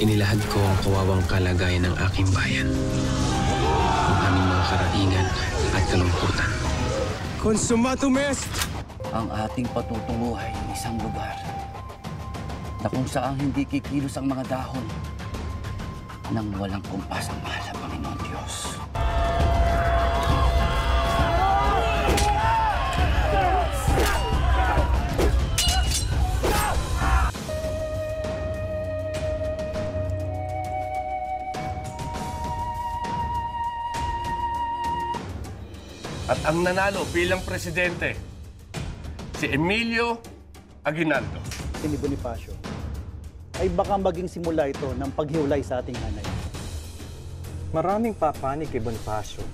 Inilahad ko ang kawawang kalagayan ng aking bayan. Ang aming mga karaingan at kalungkutan. Consumatum est! Ang ating patutunguhay ng isang lugar na kung saan hindi kikilos ang mga dahon nang walang kumpas ang mahal na Panginoon Diyos. At ang nanalo bilang presidente, si Emilio Aguinaldo. Si Bonifacio ay baka maging simula ito ng paghiwalay sa ating hanay. Maraming papanig kay Bonifacio.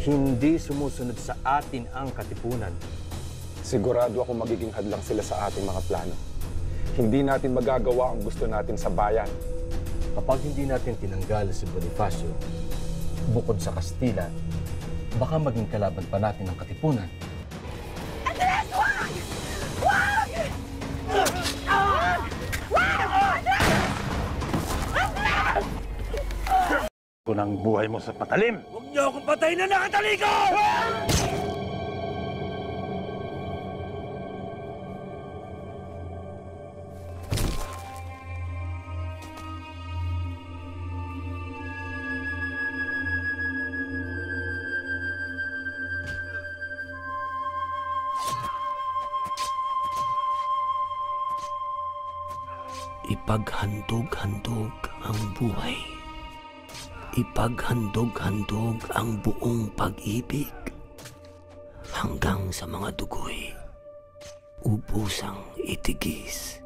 Hindi sumusunod sa atin ang katipunan. Sigurado ako magiging hadlang sila sa ating mga plano. Hindi natin magagawa ang gusto natin sa bayan. Kapag hindi natin tinanggal si Bonifacio, bukod sa Kastila, baka maging kalaban pa natin ang katipunan. Andres, wag! Wag! Kung ang buhay mo sa patalim! Huwag niyo akong patayin na nakataliko! Ipaghandog-handog ang buhay. Ipaghandog-handog ang buong pag-ibig hanggang sa mga dugoy ubusang itigis.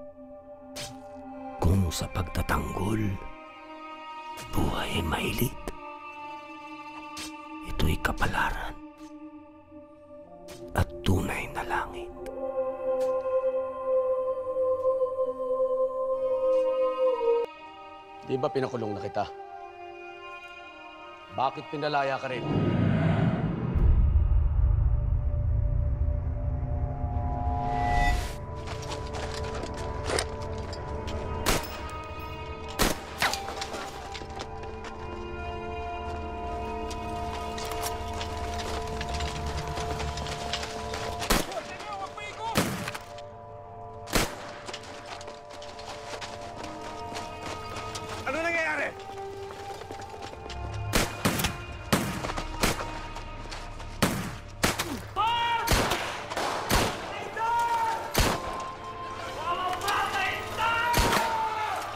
Kung sa pagtatanggol, buhay ay mailit, ito'y kapalaran at tunay na langit. Di ba pinakulong na kita? Bakit pinalaya ka rin?